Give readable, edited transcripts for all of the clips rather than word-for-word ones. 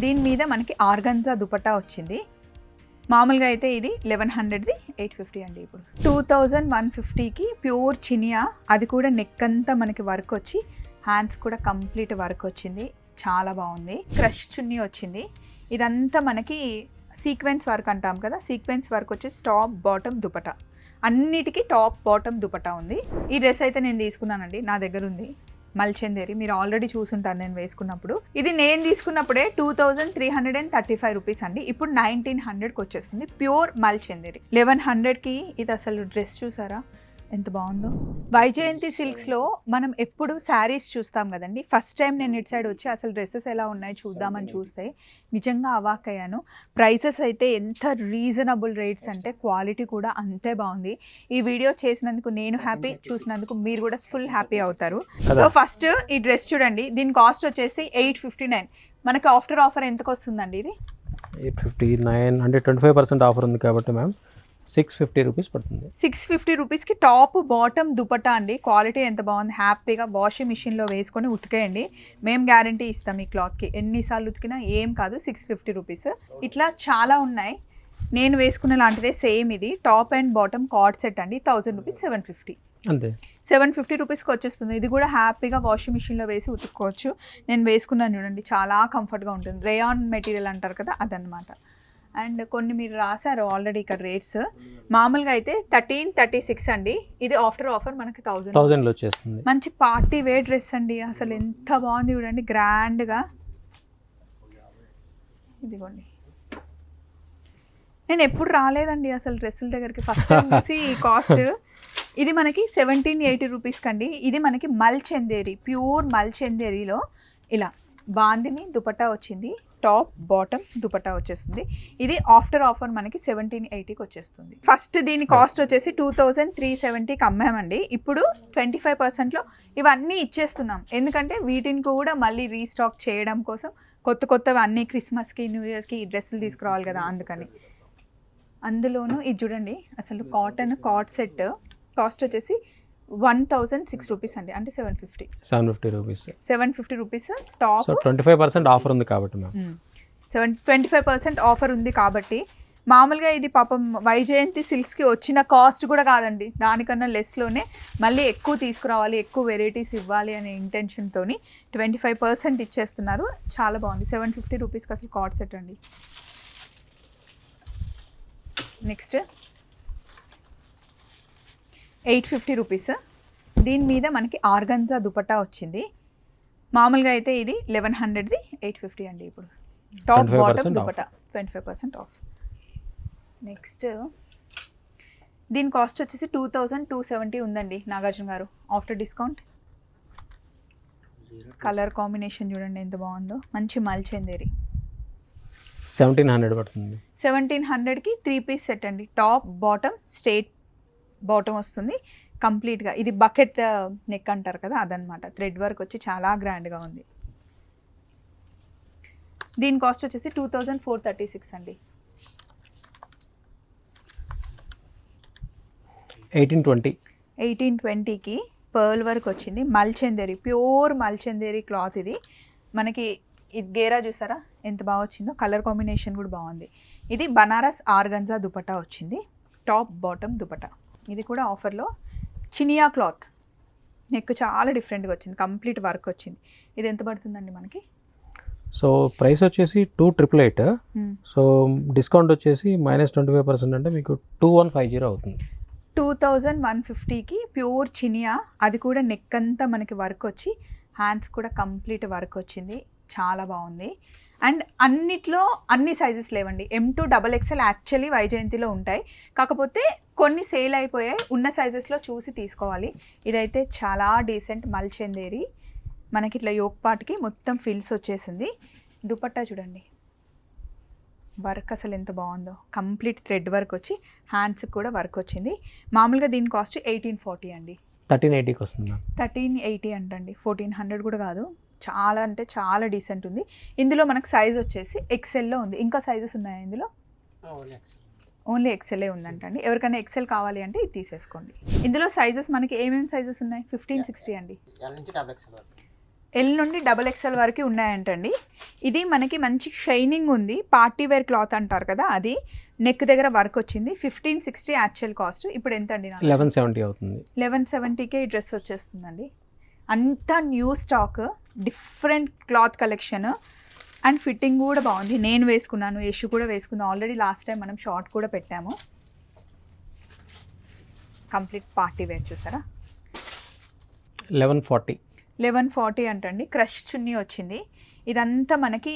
దీని మీద మనకి ఆర్గన్జా దుపట్టా వచ్చింది. మామూలుగా అయితే ఇది 1100ది 850 అండి. ఇప్పుడు 2150కి ప్యూర్ చినియా, అది కూడా నెక్ అంతా మనకి వర్క్ వచ్చి హ్యాండ్స్ కూడా కంప్లీట్ వర్క్ వచ్చింది. చాలా బాగుంది. క్రష్ చున్నీ వచ్చింది. ఇదంతా మనకి సీక్వెన్స్ వర్క్ అంటాం కదా, సీక్వెన్స్ వర్క్ వచ్చి టాప్ బాటమ్ దుపట్టా, అన్నిటికీ టాప్ బాటమ్ దుపట్టా ఉంది. ఈ డ్రెస్ అయితే నేను తీసుకున్నానండి, నా దగ్గర ఉంది మల్చందేరి. మీరు ఆల్రెడీ చూసుంటారు నేను వేసుకున్నప్పుడు. ఇది నేను తీసుకున్నప్పుడే 2335 రూపీస్ అండి. ఇప్పుడు 1900కి వచ్చేస్తుంది. ప్యూర్ మల్చందేరి. 1100కి ఇది అసలు డ్రెస్ చూసారా ఎంత బాగుందో. వైజయంతి సిల్క్స్లో మనం ఎప్పుడు శారీస్ చూస్తాం కదండి. ఫస్ట్ టైం నేను ఇటు సైడ్ వచ్చి అసలు డ్రెస్సెస్ ఎలా ఉన్నాయి చూద్దామని చూస్తే నిజంగా అవాక్ అయ్యాను. ప్రైసెస్ అయితే ఎంత రీజనబుల్ రేట్స్ అంటే క్వాలిటీ కూడా అంతే బాగుంది. ఈ వీడియో చేసినందుకు నేను హ్యాపీ, చూసినందుకు మీరు కూడా ఫుల్ హ్యాపీ అవుతారు. సో ఫస్ట్ ఈ డ్రెస్ చూడండి. దీని కాస్ట్ వచ్చేసి 859. మనకి ఆఫర్ ఎంతకు వస్తుందండి ఇది? 859 అంటే 25% ఆఫర్ ఉంది కాబట్టి మ్యామ్ 650 రూపీస్ పడుతుంది. 650 రూపీస్కి టాప్ బాటమ్ దుపట్టా అండి. క్వాలిటీ ఎంత బాగుంది. హ్యాపీగా వాషింగ్ మిషన్లో వేసుకొని ఉతికేయండి. మేము గ్యారంటీ ఇస్తాం ఈ క్లాత్కి. ఎన్నిసార్లు ఉతికినా ఏం కాదు. 650 రూపీస్. ఇట్లా చాలా ఉన్నాయి. నేను వేసుకున్న లాంటిదే సేమ్ ఇది. Top and bottom card set అండి. 1000 రూపీస్ 750 అంతే. 750 రూపీస్కి వచ్చేస్తుంది. ఇది కూడా హ్యాపీగా వాషింగ్ మిషన్లో వేసి ఉతుక్కోవచ్చు. నేను వేసుకున్నాను చూడండి, చాలా కంఫర్ట్గా ఉంటుంది. రేయాన్ మెటీరియల్ అంటారు కదా, అదనమాట. అండ్ కొన్ని మీరు రాశారు ఆల్రెడీ ఇక్కడ రేట్స్. మామూలుగా అయితే 1336 అండి. ఇది ఆఫర్ మనకి 1000లో వచ్చేస్తుంది. మంచి పార్టీ వేర్ డ్రెస్ అండి. అసలు ఎంత బాగుంది చూడండి, గ్రాండ్గా. ఇదిగోండి, నేను ఎప్పుడు రాలేదండి అసలు డ్రెస్సుల దగ్గరికి. ఫస్ట్ టైం చూసి ఈ కాస్ట్. ఇది మనకి 1780 రూపీస్కి అండి. ఇది మనకి మల్చందేరి, ప్యూర్ మల్చందేరిలో ఇలా బాందిని దుపట్టా వచ్చింది. టాప్ బాటమ్ దుపట్టా వచ్చేస్తుంది. ఇది ఆఫర్ మనకి 1780కి వచ్చేస్తుంది. ఫస్ట్ దీని కాస్ట్ వచ్చేసి 2370కి అమ్మామండి. ఇప్పుడు 25%లో ఇవన్నీ ఇచ్చేస్తున్నాం. ఎందుకంటే వీటిని కూడా మళ్ళీ రీస్టాక్ చేయడం కోసం కొత్తవి అన్నీ క్రిస్మస్కి, న్యూ ఇయర్కి ఈ డ్రెస్సులు తీసుకురావాలి కదా, అందుకని. అందులోనూ ఇది చూడండి, అసలు కాటన్ కార్డ్ సెట్ కాస్ట్ వచ్చేసి 1006 రూపీస్ అండి. అంటే 750 రూపీస్ టాప్. 25% ఆఫర్ ఉంది కాబట్టి మ్యామ్. 25% ఆఫర్ ఉంది కాబట్టి మామూలుగా ఇది పాపం వైజయంతి సిల్క్స్కి వచ్చిన కాస్ట్ కూడా కాదండి. దానికన్నా లెస్లోనే మళ్ళీ ఎక్కువ తీసుకురావాలి, ఎక్కువ వెరైటీస్ ఇవ్వాలి అనే ఇంటెన్షన్తో 25% ఇచ్చేస్తున్నారు. చాలా బాగుంది. 750 రూపీస్కి అసలు కార్డ్ సెట్ అండి. Next 850 rupees. దీని మీద మనకి ఆర్గన్జా దుపట్టా వచ్చింది. మామూలుగా అయితే ఇది 1100ది 850 అండి. ఇప్పుడు top bottom dupatta 25% of. Next దీని కాస్ట్ వచ్చేసి 2270 ఉందండి నాగార్జున గారు, ఆఫ్టర్ డిస్కౌంట్. కలర్ కాంబినేషన్ చూడండి ఎంత బాగుందో. మంచి మల్చందేరి. 1700 పడుతుంది. 1700కి 3 పీస్ సెట్ అండి. టాప్ బాటమ్ స్ట్రైట్ బాటమ్ వస్తుంది కంప్లీట్గా. ఇది బకెట్ నెక్ అంటారు కదా, అదనమాట. థ్రెడ్ వర్క్ వచ్చి చాలా గ్రాండ్గా ఉంది. దీని కాస్ట్ వచ్చేసి 2436 అండి. 1820కి పర్ల్ వర్క్ వచ్చింది. మల్చందేరి, ప్యూర్ మల్చందేరి క్లాత్ ఇది. మనకి ఇది గేరా చూసారా ఎంత బాగా వచ్చిందో. కలర్ కాంబినేషన్ కూడా బాగుంది. ఇది బనారస్ ఆర్గన్జా దుపట్టా వచ్చింది. Top bottom dupatta. ఇది కూడా ఆఫర్లో చినియా క్లాత్. నెక్ చాలా డిఫరెంట్గా వచ్చింది, కంప్లీట్ వర్క్ వచ్చింది. ఇది ఎంత పడుతుందండి మనకి? సో ప్రైస్ వచ్చేసి 2888. సో డిస్కౌంట్ వచ్చేసి -25% అంటే మీకు 2150 అవుతుంది. 2150కి ప్యూర్ చినియా, అది కూడా నెక్ అంతా మనకి వర్క్ వచ్చి హ్యాండ్స్ కూడా కంప్లీట్ వర్క్ వచ్చింది. చాలా బాగుంది. అండ్ అన్నిట్లో అన్ని సైజెస్ లేవండి. M2 XXL యాక్చువల్లీ వైజయంతిలో ఉంటాయి, కాకపోతే కొన్ని సేల్ అయిపోయాయి. ఉన్న సైజెస్లో చూసి తీసుకోవాలి. ఇదైతే చాలా డీసెంట్ మల్చందేరి. మనకి ఇట్లా యోక్ పార్ట్కి మొత్తం ఫిల్స్ వచ్చేసింది. దుపట్టా చూడండి, వర్క్ అసలు ఎంత బాగుందో. కంప్లీట్ థ్రెడ్ వర్క్ వచ్చి హ్యాండ్స్ కూడా వర్క్ వచ్చింది. మామూలుగా దీని కాస్ట్ 1840 అండి. 1380కి వస్తుంది. 1380 అంటండి, 1400 కూడా కాదు. చాలా అంటే చాలా డీసెంట్ ఉంది. ఇందులో మనకు సైజ్ వచ్చేసి ఎక్సెల్లో ఉంది. ఇంకా సైజెస్ ఉన్నాయా ఇందులో? ఓన్లీ ఎక్సెలే ఉందంటండి. ఎవరికైనా ఎక్సెల్ కావాలి అంటే ఇది తీసేసుకోండి. ఇందులో సైజెస్ మనకి ఏమేమి సైజెస్ ఉన్నాయి? 15, 60 అండి. ఎల్ నుండి XXL వరకు ఉన్నాయంటండి. ఇది మనకి మంచి షైనింగ్ ఉంది, పార్టీ వేర్ క్లాత్ అంటారు కదా, అది నెక్ దగ్గర వర్క్ వచ్చింది. 1560 యాక్చువల్ కాస్ట్. ఇప్పుడు ఎంత అండి? 1170 అవుతుంది. 1170కే ఈ డ్రెస్ వచ్చేస్తుందండి. అంతా new stock, different cloth collection and fitting కూడా బాగుంది. నేను వేసుకున్నాను, యశు కూడా వేసుకున్నాను. ఆల్రెడీ లాస్ట్ టైం మనం షార్ట్ కూడా పెట్టాము. కంప్లీట్ పార్టీ వేర్ చూసారా? 1140 అంటండి. క్రష్ చున్నీ వచ్చింది. ఇదంతా మనకి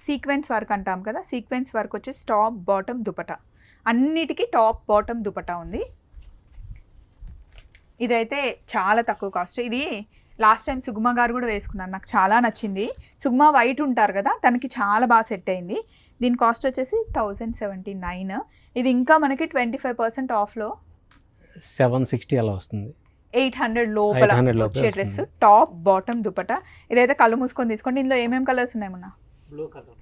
సీక్వెన్స్ వర్క్ అంటాం కదా, సీక్వెన్స్ వర్క్ వచ్చేసి టాప్ బాటమ్ దుపటా, అన్నిటికీ టాప్ బాటమ్ దుపటా ఉంది. ఇదైతే చాలా తక్కువ కాస్ట్. ఇది లాస్ట్ టైం సుగుమా గారు కూడా వేసుకున్నారు, నాకు చాలా నచ్చింది. సుగుమా వైట్ ఉంటారు కదా, తనకి చాలా బాగా సెట్ అయింది. దీని కాస్ట్ వచ్చేసి 1079. ఇది ఇంకా మనకి 25% ఆఫ్లో 760 అలా వస్తుంది. 800 లోపల వచ్చే డ్రెస్, టాప్ బాటమ్ దుపటా. ఇదైతే కళ్ళు మూసుకొని తీసుకోండి. ఇందులో ఏమేమి కలర్స్ ఉన్నాయి మొన్న? Blue colour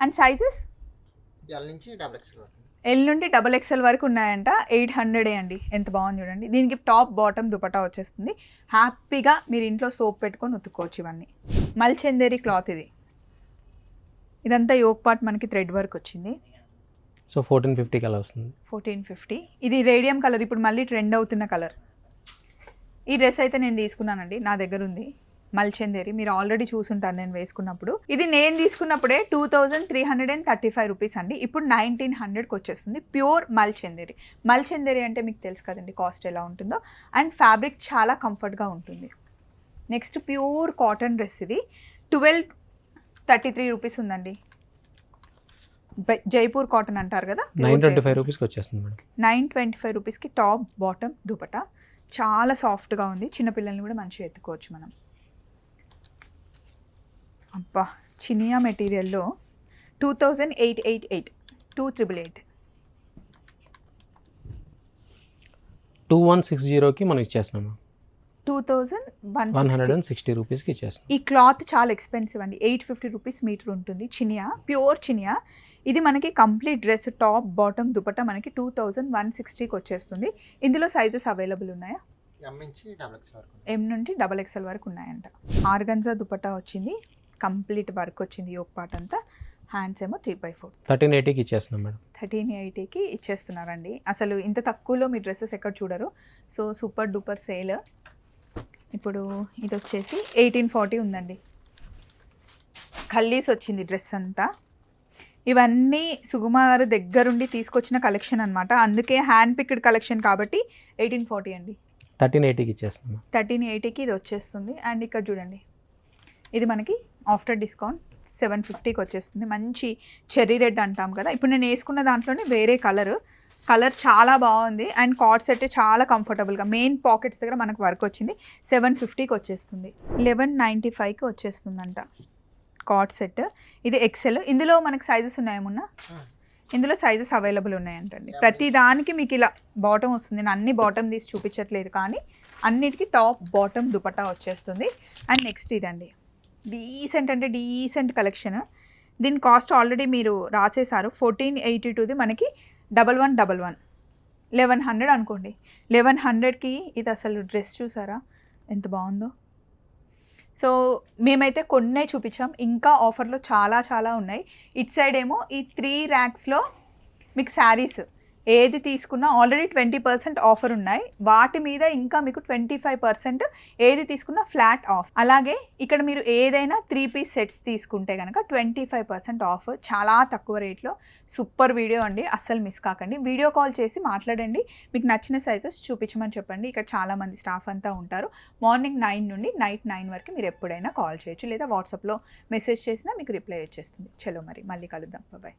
and sizes L నుంచి XXL వరకు. ఎల్ నుండి XXL వరకు ఉన్నాయంట. 800 అండి. ఎంత బాగుంది చూడండి. దీనికి టాప్ బాటమ్ దుపటా వచ్చేస్తుంది. హ్యాపీగా మీరు ఇంట్లో సోప్ పెట్టుకొని ఉతుక్కోవచ్చు. ఇవన్నీ మల్చందేరి క్లాత్. ఇదంతా యోక్ పార్ట్ మనకి థ్రెడ్ వర్క్ వచ్చింది. సో 1450 అలా వస్తుంది. 1450. ఇది రేడియం కలర్, ఇప్పుడు మళ్ళీ ట్రెండ్ అవుతున్న కలర్. ఈ డ్రెస్ అయితే నేను తీసుకున్నానండి, నా దగ్గర ఉంది. మల్చందేరి మీరు ఆల్రెడీ చూసుంటారు నేను వేసుకున్నప్పుడు. ఇది నేను తీసుకున్నప్పుడే 2335 రూపీస్ అండి. ఇప్పుడు 1900కి వచ్చేస్తుంది. ప్యూర్ మల్చందేరి. మల్చందేరి అంటే మీకు తెలుసు కదండి కాస్ట్ ఎలా ఉంటుందో. అండ్ ఫ్యాబ్రిక్ చాలా కంఫర్ట్గా ఉంటుంది. Next pure cotton dress. ఇది 1233 రూపీస్ ఉందండి. జైపూర్ కాటన్ అంటారు కదా, 925 రూపీస్కి వచ్చేస్తుంది మేడం. 925 రూపీస్కి టాప్ బాటమ్ దుపటా. చాలా సాఫ్ట్గా ఉంది, చిన్నపిల్లల్ని కూడా మంచిగా ఎత్తుకోవచ్చు మనం. అబ్బా, చినియా మెటీరియల్లో 2888, 2888. 2160కి మనం ఇచ్చేస్తున్నాము. 2160 రూపీస్కి ఇచ్చేస్తాం. ఈ క్లాత్ చాలా ఎక్స్పెన్సివ్ అండి. 850 రూపీస్ మీటర్ ఉంటుంది. చినియా, ప్యూర్ చినియా. ఇది మనకి complete dress top bottom dupatta మనకి 2160కి వచ్చేస్తుంది. ఇందులో సైజెస్ అవైలబుల్ ఉన్నాయా? ఎం నుండి XXL వరకు ఉన్నాయంట. ఆర్గన్జా దుపట్టా వచ్చింది, కంప్లీట్ వర్క్ వచ్చింది యోక్ పార్ట్ అంతా. హ్యాండ్స్ ఏమో 3/4. 1380కి ఇచ్చేస్తున్నాం మేడం. 1380కి ఇచ్చేస్తున్నారండి. అసలు ఇంత తక్కువలో మీ డ్రెస్సెస్ ఎక్కడ చూడరు. So super duper sale. ఇప్పుడు ఇది వచ్చేసి 1840 ఉందండి. ఖల్లీస్ వచ్చింది డ్రెస్ అంతా. ఇవన్నీ సుగుమా గారు దగ్గరుండి తీసుకొచ్చిన కలెక్షన్ అనమాట, అందుకే హ్యాండ్ పిక్డ్ కలెక్షన్ కాబట్టి 1840 అండి. 1380కి ఇచ్చేస్తున్నాం. 1380కి ఇది వచ్చేస్తుంది. అండ్ ఇక్కడ చూడండి, ఇది మనకి ఆఫ్టర్ డిస్కౌంట్ 750కి వచ్చేస్తుంది. మంచి చెర్రీ రెడ్ అంటాం కదా, ఇప్పుడు నేను వేసుకున్న దాంట్లోనే వేరే కలర్ చాలా బాగుంది. అండ్ కార్డ్ సెట్ చాలా కంఫర్టబుల్గా, మెయిన్ పాకెట్స్ దగ్గర మనకు వర్క్ వచ్చింది. 750కి వచ్చేస్తుంది. 1195కి వచ్చేస్తుందంట కార్డ్ సెట్. ఇది ఎక్సెల్. ఇందులో మనకి సైజెస్ ఉన్నాయేమన్నా? ఇందులో సైజెస్ అవైలబుల్ ఉన్నాయంటండి. ప్రతి దానికి మీకు ఇలా బాటమ్ వస్తుంది. నేను అన్ని బాటమ్ తీసి చూపించట్లేదు, కానీ అన్నిటికీ టాప్ బాటమ్ దుపట్టా వచ్చేస్తుంది. అండ్ నెక్స్ట్ ఇదండి, డీసెంట్ అంటే డీసెంట్ కలెక్షన్. దీని కాస్ట్ ఆల్రెడీ మీరు రాసేసారు. 1482ది మనకి 1111, 1100 అనుకోండి. 1100కి ఇది అసలు డ్రెస్ చూసారా ఎంత బాగుందో. సో మేమైతే కొన్నే చూపించాం, ఇంకా ఆఫర్లో చాలా చాలా ఉన్నాయి. ఇటు సైడ్ ఏమో ఈ 3 ర్యాక్స్లో మీకు శారీస్ ఏది తీసుకున్నా ఆల్రెడీ 20% ఆఫర్ ఉన్నాయి. వాటి మీద ఇంకా మీకు 25% ఏది తీసుకున్నా ఫ్లాట్ ఆఫ్. అలాగే ఇక్కడ మీరు ఏదైనా 3 పీస్ సెట్స్ తీసుకుంటే కనుక 25% ఆఫ్, చాలా తక్కువ రేట్లో. సూపర్ వీడియో అండి, అస్సలు మిస్ కాకండి. వీడియో కాల్ చేసి మాట్లాడండి, మీకు నచ్చిన సైజెస్ చూపించమని చెప్పండి. ఇక్కడ చాలామంది స్టాఫ్ అంతా ఉంటారు. మార్నింగ్ 9 నుండి నైట్ 9 వరకు మీరు ఎప్పుడైనా కాల్ చేయొచ్చు, లేదా వాట్సాప్లో మెసేజ్ చేసినా మీకు రిప్లై వచ్చేస్తుంది. చలో మరి మళ్ళీ కలుద్దాం, బాయ్.